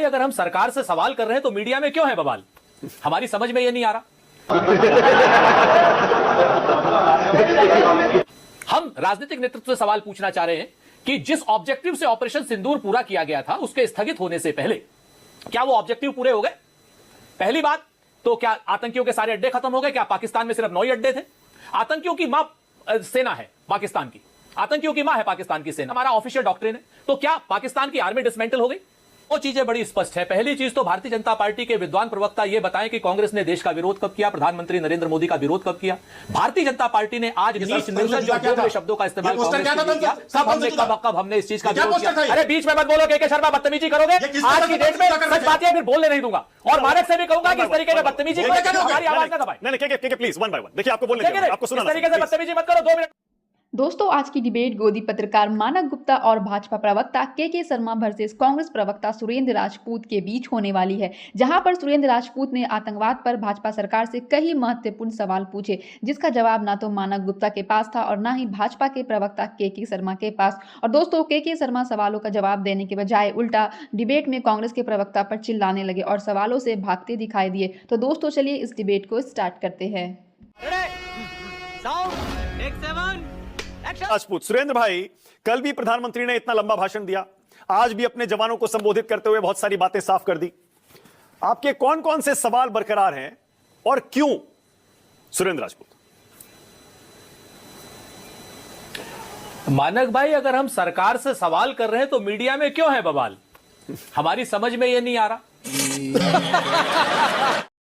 अगर हम सरकार से सवाल कर रहे हैं तो मीडिया में क्यों है बवाल? हमारी समझ में यह नहीं आ रहा। हम राजनीतिक नेतृत्व से सवाल पूछना चाह रहे हैं कि जिस ऑब्जेक्टिव से ऑपरेशन सिंदूर पूरा किया गया था उसके स्थगित होने से पहले क्या वो ऑब्जेक्टिव पूरे हो गए? पहली बात तो क्या आतंकियों के सारे अड्डे खत्म हो गए? क्या पाकिस्तान में सिर्फ 9 ही अड्डे थे? आतंकियों की मां सेना है पाकिस्तान की, आतंकियों की मां है पाकिस्तान की सेना, हमारा ऑफिशियल डॉक्ट्रिन है। तो क्या पाकिस्तान की आर्मी डिसमेंटल हो गई? वो चीजें बड़ी स्पष्ट है। पहली चीज तो भारतीय जनता पार्टी के विद्वान प्रवक्ता ये बताएं कि कांग्रेस ने देश का विरोध कब किया, प्रधानमंत्री नरेंद्र मोदी का विरोध कब किया? भारतीर जनता पार्टी ने आज नीच निर्लज्ज और दोगले शब्दों का इस्तेमाल कांग्रेस के लिए किया। कब हमने इस चीज का विरोध किया? अरे बीच में मत बोलो के शर्मा, बदतमीजी करोगे। आज की डेट में सच बातें फिर बोलने नहीं दूंगा और मानक से भी कहूंगा कि इस तरीके से बदतमीजी करो, हमारी आवाज ना दबाएं। नहीं, प्लीज वन बाय वन देखिए, आपको बोलने दीजिए, आपको सुनाना। इस तरीके से बदतमीजी मत करो। 2 मिनट। दोस्तों, आज की डिबेट गोदी पत्रकार मानक गुप्ता और भाजपा प्रवक्ता के शर्मा वर्सेस कांग्रेस प्रवक्ता सुरेंद्र राजपूत के बीच होने वाली है, जहां पर सुरेंद्र राजपूत ने आतंकवाद पर भाजपा सरकार से कई महत्वपूर्ण सवाल पूछे, जिसका जवाब ना तो मानक गुप्ता के पास था और ना ही भाजपा के प्रवक्ता के शर्मा के पास। और दोस्तों, के शर्मा सवालों का जवाब देने के बजाय उल्टा डिबेट में कांग्रेस के प्रवक्ता पर चिल्लाने लगे और सवालों से भागते दिखाई दिए। तो दोस्तों, चलिए इस डिबेट को स्टार्ट करते हैं। राजपूत, सुरेंद्र भाई, कल भी प्रधानमंत्री ने इतना लंबा भाषण दिया, आज भी अपने जवानों को संबोधित करते हुए बहुत सारी बातें साफ कर दी। आपके कौन कौन से सवाल बरकरार हैं और क्यों? सुरेंद्र राजपूत। मानक भाई, अगर हम सरकार से सवाल कर रहे हैं तो मीडिया में क्यों है बवाल? हमारी समझ में यह नहीं आ रहा।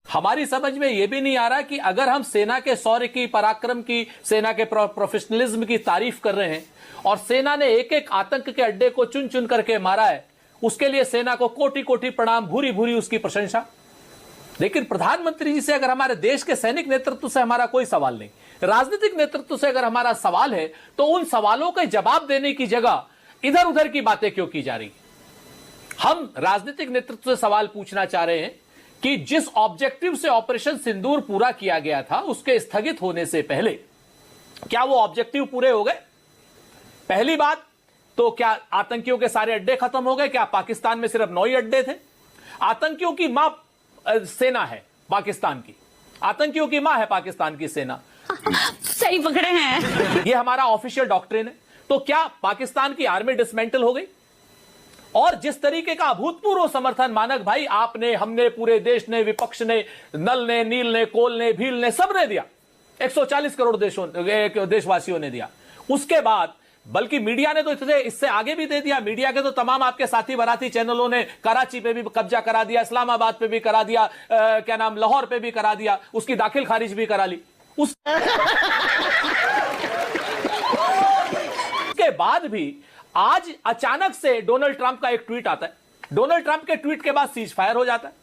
हमारी समझ में यह भी नहीं आ रहा कि अगर हम सेना के शौर्य की, पराक्रम की, सेना के प्रोफेशनलिज्म की तारीफ कर रहे हैं और सेना ने एक एक आतंक के अड्डे को चुन चुन करके मारा है, उसके लिए सेना को कोटि कोटि प्रणाम, भूरी भूरी उसकी प्रशंसा। लेकिन प्रधानमंत्री जी से अगर हमारे देश के सैनिक नेतृत्व से हमारा कोई सवाल नहीं, राजनीतिक नेतृत्व से अगर हमारा सवाल है, तो उन सवालों का जवाब देने की जगह इधर उधर की बातें क्यों की जा रही? हम राजनीतिक नेतृत्व से सवाल पूछना चाह रहे हैं कि जिस ऑब्जेक्टिव से ऑपरेशन सिंदूर पूरा किया गया था उसके स्थगित होने से पहले क्या वो ऑब्जेक्टिव पूरे हो गए? पहली बात तो क्या आतंकियों के सारे अड्डे खत्म हो गए? क्या पाकिस्तान में सिर्फ 9 ही अड्डे थे? आतंकियों की मां सेना है पाकिस्तान की, आतंकियों की मां है पाकिस्तान की सेना। सही पकड़े हैं। ये हमारा ऑफिशियल डॉक्ट्रिन है। तो क्या पाकिस्तान की आर्मी डिसमेंटल हो गई? और जिस तरीके का अभूतपूर्व समर्थन मानक भाई आपने, हमने, पूरे देश ने, विपक्ष ने, नल ने, नील ने, कोल ने, भील ने, सबने दिया, 140 करोड़ देशवासियों ने दिया। उसके बाद बल्कि मीडिया ने तो इससे आगे भी दे दिया। मीडिया के तो तमाम आपके साथी बराती चैनलों ने कराची पे भी कब्जा करा दिया, इस्लामाबाद पे भी करा दिया, क्या नाम, लाहौर पे भी करा दिया, उसकी दाखिल खारिज भी करा ली। उसके बाद भी आज अचानक से डोनाल्ड ट्रंप का एक ट्वीट आता है। डोनाल्ड ट्रंप के ट्वीट के बाद सीज फायर हो जाता है।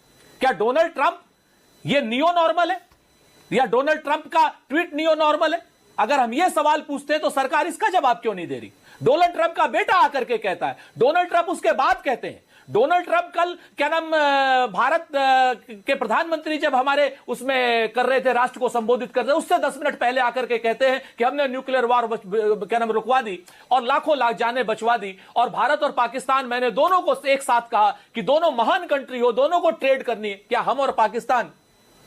क्या डोनाल्ड ट्रंप ये नियो नॉर्मल है या डोनाल्ड ट्रंप का ट्वीट नियो नॉर्मल है? अगर हम ये सवाल पूछते हैं तो सरकार इसका जवाब क्यों नहीं दे रही? डोनाल्ड ट्रंप का बेटा आकर के कहता है, डोनाल्ड ट्रंप उसके बाद कहते हैं। डोनाल्ड ट्रंप कल क्या नाम, भारत के प्रधानमंत्री जब हमारे उसमें कर रहे थे, राष्ट्र को संबोधित कर रहे थे, उससे 10 मिनट पहले आकर के कहते हैं कि हमने न्यूक्लियर वार क्या नाम रुकवा दी और लाखों लाख जानें बचवा दी। और भारत और पाकिस्तान, मैंने दोनों को एक साथ कहा कि दोनों महान कंट्री हो, दोनों को ट्रेड करनी है। क्या हम और पाकिस्तान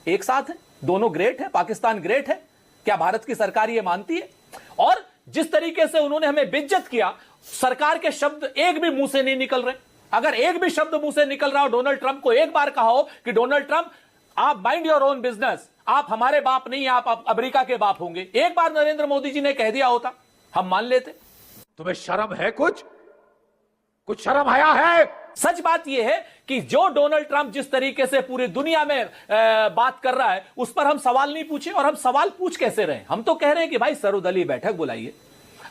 एक साथ है? दोनों ग्रेट है, पाकिस्तान ग्रेट है? क्या भारत की सरकार ये मानती है? और जिस तरीके से उन्होंने हमें बेइज्जत किया, सरकार के शब्द एक भी मुंह से नहीं निकल रहे। अगर एक भी शब्द मुंह से निकल रहा हो, डोनाल्ड ट्रंप को एक बार कहा हो कि डोनाल्ड ट्रंप आप माइंड योर ओन बिजनेस, आप हमारे बाप नहीं, आप अमेरिका के बाप होंगे, एक बार नरेंद्र मोदी जी ने कह दिया होता, हम मान लेते। तुम्हें शर्म है? कुछ शर्म आया है? सच बात यह है कि जो डोनाल्ड ट्रंप जिस तरीके से पूरी दुनिया में बात कर रहा है, उस पर हम सवाल नहीं पूछे। और हम सवाल पूछ कैसे रहे? हम तो कह रहे हैं कि भाई सर्वदलीय बैठक बुलाइए,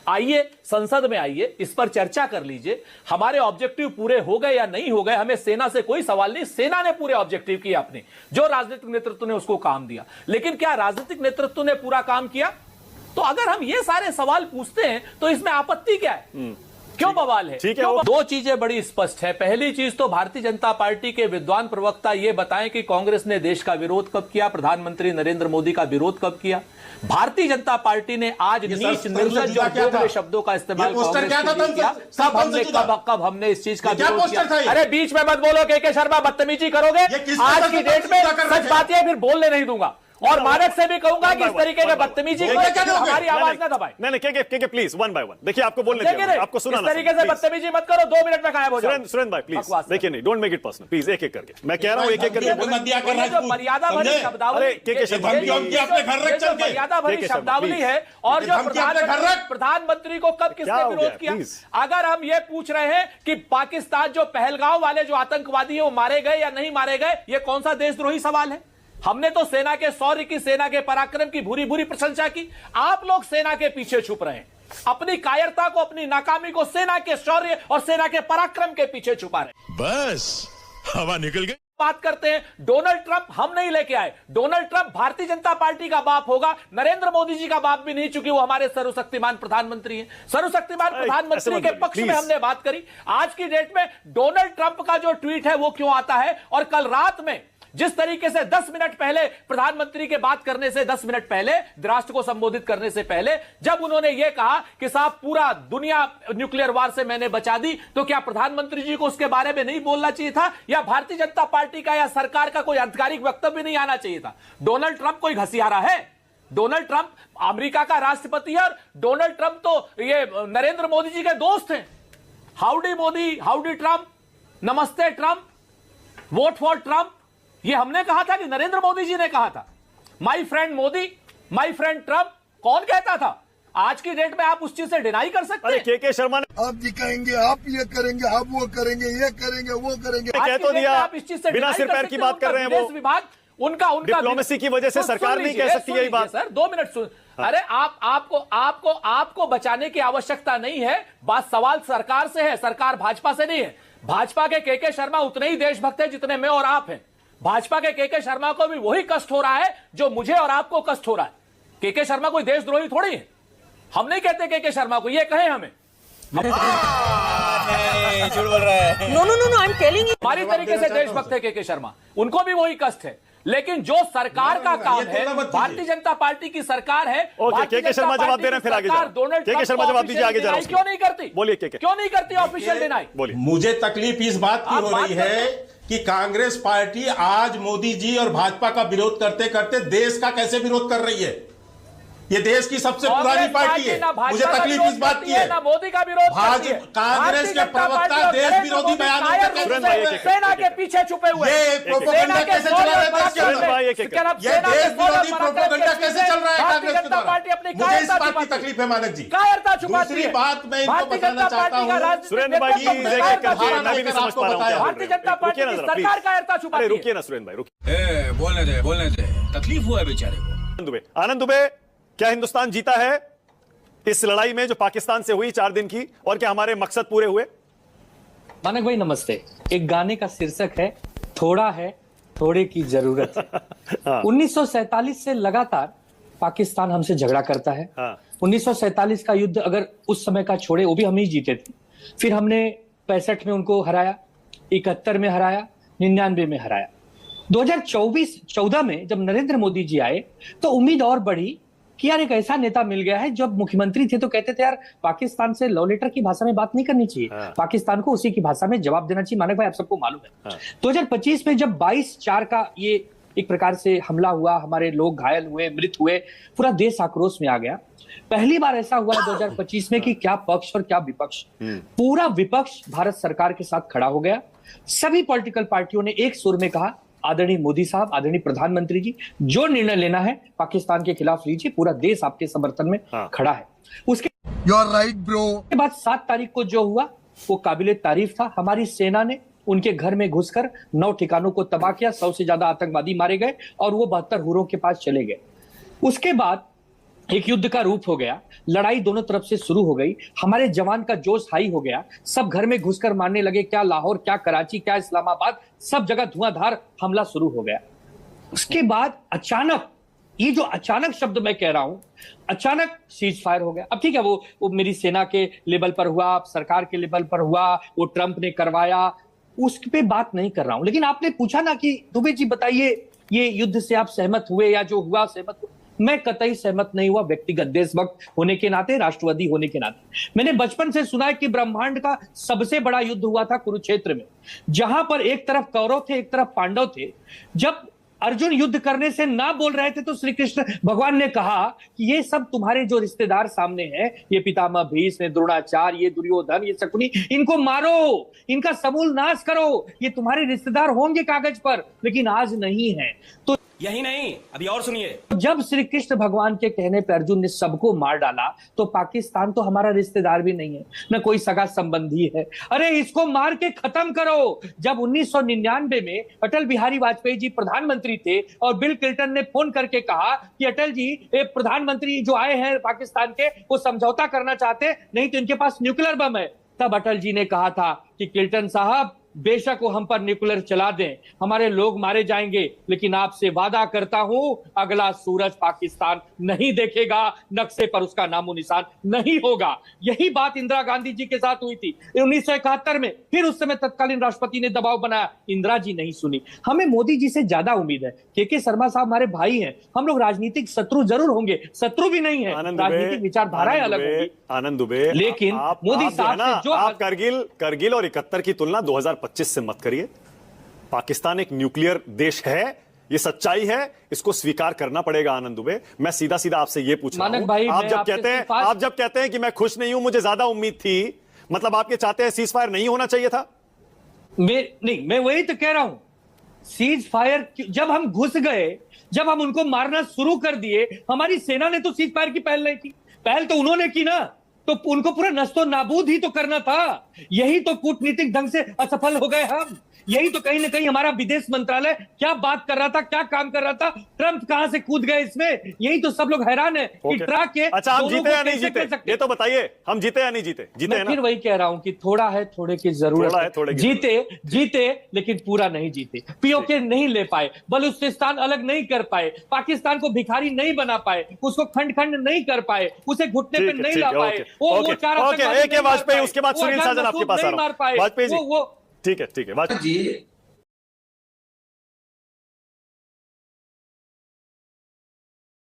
आइए संसद में आइए, इस पर चर्चा कर लीजिए, हमारे ऑब्जेक्टिव पूरे हो गए या नहीं हो गए, हमें सेना से कोई सवाल नहीं। सेना ने पूरे ऑब्जेक्टिव किए अपने, जो राजनीतिक नेतृत्व ने उसको काम दिया। लेकिन क्या राजनीतिक नेतृत्व ने पूरा काम किया? तो अगर हम ये सारे सवाल पूछते हैं तो इसमें आपत्ति क्या है? क्यों बवाल है? ठीक है, क्यों? दो चीजें बड़ी स्पष्ट है। पहली चीज तो भारतीय जनता पार्टी के विद्वान प्रवक्ता ये बताएं कि कांग्रेस ने देश का विरोध कब किया, प्रधानमंत्री नरेंद्र मोदी का विरोध कब किया। भारतीय जनता पार्टी ने आज नीच निर्लज्ज और दोगले शब्दों का इस्तेमाल कांग्रेस के लिए किया। कब हमने इस चीज का विरोध किया? अरे बीच में मत बोलो के शर्मा, बदतमीजी करोगे। आज की डेट में सच बातें फिर बोलने नहीं दूंगा और मानक से भी कहूंगा कि इस तरीके के बदतमीजी हमारी आवाज ना दबाए। नहीं के प्लीज वन बाय वन देखिए, आपको बोलने दीजिए, आपको सुना। इस तरीके से बदतमीजी मत करो, 2 मिनट में गायब हो जाओ। सुरेंद्र भाई प्लीज देखिए, नहीं don't make it personal please, एक एक करके मैं कह रहा हूं, एक एक करके मर्यादा भरी शब्दावली, मर्यादा भरी शब्दावली है। और जो प्रधानमंत्री को कब किसने विरोध किया? अगर हम ये पूछ रहे हैं कि पाकिस्तान जो पहलगांव वाले जो आतंकवादी है वो मारे गए या नहीं मारे गए, ये कौन सा देशद्रोही सवाल है? हमने तो सेना के शौर्य की, सेना के पराक्रम की भूरी भूरी प्रशंसा की। आप लोग सेना के पीछे छुप रहे हैं, अपनी कायरता को, अपनी नाकामी को सेना के शौर्य और सेना के पराक्रम के पीछे छुपा रहे। बस हवा निकल गई। बात करते हैं डोनाल्ड ट्रंप, हम नहीं लेके आए। Donald Trump Bharatiya Janata party का बाप होगा, नरेंद्र मोदी जी का बाप भी नहीं, चूंकि वो हमारे सर्वशक्तिमान प्रधानमंत्री हैं। सर्वशक्तिमान प्रधानमंत्री के पक्ष में हमने बात करी। आज की डेट में डोनाल्ड ट्रंप का जो ट्वीट है वो क्यों आता है? और कल रात में जिस तरीके से 10 मिनट पहले प्रधानमंत्री के बात करने से 10 मिनट पहले, राष्ट्र को संबोधित करने से पहले, जब उन्होंने यह कहा कि साहब पूरा दुनिया न्यूक्लियर वार से मैंने बचा दी, तो क्या प्रधानमंत्री जी को उसके बारे में नहीं बोलना चाहिए था? या भारतीय जनता पार्टी का या सरकार का कोई आधिकारिक वक्तव्य नहीं आना चाहिए था? डोनाल्ड ट्रंप कोई घसियारा है? डोनाल्ड ट्रंप अमेरिका का राष्ट्रपति है और डोनाल्ड ट्रंप तो ये नरेंद्र मोदी जी के दोस्त हैं। हाउडी मोदी, हाउडी ट्रंप, नमस्ते ट्रंप, वोट फॉर ट्रंप, ये हमने कहा था कि नरेंद्र मोदी जी ने कहा था? My friend Modi, my friend Trump, कौन कहता था? आज की डेट में आप उस चीज से डिनाई कर सकते हैं? के शर्मा ने आप दिखाएंगे, आप ये करेंगे, आप वो करेंगे, ये करेंगे, वो करेंगे। कह तो दिया, आप इस चीज से बिना सिर पैर की बात कर रहे हैं। वो विभाग उनका डिप्लोमेसी की वजह से सरकार नहीं कह सकती यही बात। सर 2 मिनट सुन। अरे आपको बचाने की आवश्यकता नहीं है। बात सवाल सरकार से है, सरकार भाजपा से नहीं है। भाजपा के शर्मा उतने ही देशभक्त है जितने मैं और आप हैं। भाजपा के शर्मा को भी वही कष्ट हो रहा है जो मुझे और आपको कष्ट हो रहा है। के शर्मा कोई देशद्रोही थोड़ी है। हम नहीं कहते के शर्मा को, ये कहें हमें। झूठ बोल रहा है। No I am telling you. हमारी तरीके से देशभक्त है के शर्मा, उनको भी वही कष्ट है। लेकिन जो सरकार का काम है, भारतीय जनता पार्टी की सरकार है। ओके, के शर्मा जवाब दे रहे हैं, फिर आगे जाओ। के शर्मा जवाब दीजिए, आगे जाओ। क्यों नहीं करती? बोलिए क्यों नहीं करती ऑफिशियल डिनाई? बोलिए। मुझे तकलीफ इस बात की हो रही है कि कांग्रेस पार्टी आज मोदी जी और भाजपा का विरोध करते करते देश का कैसे विरोध कर रही है। ये देश की सबसे पुरानी पार्टी है। मुझे तकलीफ इस बात की है, ना मोदी का विरोध, कांग्रेस के प्रवक्ता देश विरोधी बयान सेना के पीछे छुपे हुए। ये प्रोपेगेंडा कैसे चला रहा है देश के अंदर? ये देश विरोधी प्रोपेगेंडा कैसे चल रहा है कांग्रेस के द्वारा? मुझे इस बात की तकलीफ है मानक जी। कायरता छुपाती है। दूसरी बात मैं इनको बताना चाहता हूँ, सुरेंद्र भाई की मैं भी नहीं समझ पा रहा हूँ। भारतीय जनता पार्टी की सरकार कायरता छुपाती है। रुकिए ना सुरेंद्र भाई, रुकिए। बोलने दे, तकलीफ हुआ है बेचारे को। आनंद दुबे, क्या हिंदुस्तान जीता है इस लड़ाई में जो पाकिस्तान से हुई 4 दिन की, और क्या हमारे मकसद पूरे हुए? मानक भाई नमस्ते। एक गाने का शीर्षक है, थोड़ा है थोड़े की जरूरत है। 1947 से लगातार पाकिस्तान हमसे झगड़ा करता है। 1947 का युद्ध अगर उस समय का छोड़े, वो भी हम ही जीते थे। फिर हमने 65 में उनको हराया, 71 में हराया, 99 में हराया। 2014 में जब नरेंद्र मोदी जी आए तो उम्मीद और बढ़ी कि यार एक ऐसा नेता मिल गया है। जब मुख्यमंत्री थे तो कहते थे यार पाकिस्तान से लव लेटर की भाषा में बात नहीं करनी चाहिए, पाकिस्तान को उसी की भाषा में जवाब देना चाहिए। मानक भाई आप सबको मालूम है 2025 में जब 22/4 का ये एक प्रकार से हमला हुआ, हमारे लोग घायल हुए, मृत हुए, पूरा देश आक्रोश में आ गया। पहली बार ऐसा हुआ है 2025 में कि क्या पक्ष और क्या विपक्ष, पूरा विपक्ष भारत सरकार के साथ खड़ा हो गया। सभी पॉलिटिकल पार्टियों ने एक सुर में कहा, आदरणीय मोदी साहब, आदरणीय प्रधानमंत्री जी, जो निर्णय लेना है पाकिस्तान के खिलाफ लीजिए, पूरा देश आपके समर्थन में खड़ा है। उसके राइट ब्रो। के बाद 7 तारीख को जो हुआ वो काबिले तारीफ था। हमारी सेना ने उनके घर में घुसकर 9 ठिकानों को तबाह किया, 100 से ज्यादा आतंकवादी मारे गए और वो 72 हुरों के पास चले गए। उसके बाद एक युद्ध का रूप हो गया, लड़ाई दोनों तरफ से शुरू हो गई, हमारे जवान का जोश हाई हो गया, सब घर में घुसकर मारने लगे। क्या लाहौर, क्या कराची, क्या इस्लामाबाद, सब जगह धुआंधार हमला शुरू हो गया। उसके बाद अचानक ये जो अचानक शब्द मैं कह रहा हूं, अचानक सीज फायर हो गया। अब ठीक है, वो मेरी सेना के लेवल पर हुआ, सरकार के लेवल पर हुआ, वो ट्रंप ने करवाया, उस पे बात नहीं कर रहा हूं। लेकिन आपने पूछा ना कि दुबे जी बताइए, ये युद्ध से आप सहमत हुए या जो हुआ सहमत हुए? मैं कतई सहमत नहीं हुआ, व्यक्तिगत देशभक्त होने के नाते, राष्ट्रवादी होने के नाते। मैंने बचपन से सुना है कि ब्रह्मांड का सबसे बड़ा युद्ध हुआ था कुरुक्षेत्र में, जहां पर एक तरफ कौरव थे, एक तरफ पांडव थे। जब अर्जुन युद्ध करने से ना बोल रहे थे तो श्री कृष्ण भगवान ने कहा कि ये सब तुम्हारे जो रिश्तेदार सामने हैं, ये पितामह भीष्म, द्रोणाचार्य, ये दुर्योधन, ये शकुनी, इनको मारो, इनका समूल नाश करो। ये तुम्हारे रिश्तेदार होंगे कागज पर, लेकिन आज नहीं है। तो यही नहीं, अभी और सुनिए। जब श्री कृष्ण भगवान के कहने पर अर्जुन ने सबको मार डाला, तो पाकिस्तान तो हमारा रिश्तेदार भी नहीं है, न कोई सगा संबंधी है। अरे इसको मार के खत्म करो। जब 1999 में अटल बिहारी वाजपेयी जी प्रधानमंत्री थे और बिल क्लिंटन ने फोन करके कहा कि अटल जी, प्रधानमंत्री जो आए हैं पाकिस्तान के, वो समझौता करना चाहते, नहीं तो इनके पास न्यूक्लियर बम है, तब अटल जी ने कहा था कि क्लिंटन साहब, बेशक वो हम पर न्यूक्लियर चला दें, हमारे लोग मारे जाएंगे, लेकिन आपसे वादा करता हूं, अगला सूरज पाकिस्तान नहीं देखेगा, नक्शे पर उसका नामो निशान नहीं होगा। यही बात इंदिरा गांधी जी के साथ हुई थी 1971 में। फिर उस समय तत्कालीन राष्ट्रपति ने दबाव बनाया, इंदिरा जी नहीं सुनी। हमें मोदी जी से ज्यादा उम्मीद है। के शर्मा साहब हमारे भाई हैं, हम लोग राजनीतिक शत्रु जरूर होंगे, शत्रु भी नहीं है, राजनीतिक विचारधाराएं अलग होंगी। आनंद दुबे, लेकिन मोदी साहब से जो आप करगिल और 71 की तुलना 2025 से मत करिए। पाकिस्तान एक न्यूक्लियर देश है, ये सच्चाई है, इसको स्वीकार करना पड़ेगा। आनंद दुबे, मैं सीधा सीधा आपसे ये पूछ रहा हूं, आप जब कहते हैं कि मैं खुश नहीं हूं, मुझे ज्यादा उम्मीद थी, मतलब आपके चाहते हैं सीज फायर नहीं होना चाहिए था? मैं वही तो कह रहा हूं, सीज फायर जब हम घुस गए, जब हम उनको मारना शुरू कर दिए, हमारी सेना ने तो सीज फायर की पहल नहीं की, पहल तो उन्होंने की ना, तो उनको पूरा नस्तो नाबूद ही तो करना था। यही तो कूटनीतिक ढंग से असफल हो गए हम। यही तो कहीं ना कहीं हमारा विदेश मंत्रालय क्या बात कर रहा था, क्या काम कर रहा था, ट्रंप कहां से कूद गए इसमें। यही तो सब लोग हैरान है कि ट्रक के अच्छा, हम जीते या नहीं जीते, ये तो बताइए, हम जीते या नहीं जीते? जीते मैं फिर वही कह रहा हूं कि थोड़ा है, थोड़े की जरूरत है। जीते लेकिन पूरा नहीं जीते, पीओके नहीं ले पाए, बलूचिस्तान अलग नहीं कर पाए, पाकिस्तान को भिखारी नहीं बना पाए, उसको खंड खंड नहीं कर पाए, उसे घुटने पे नहीं ला पाए, वो चार वाजपेयी, उसके बाद सुनील साजन आपके पास आ रहा हूं। वाजपेयी जी, ठीक है जी,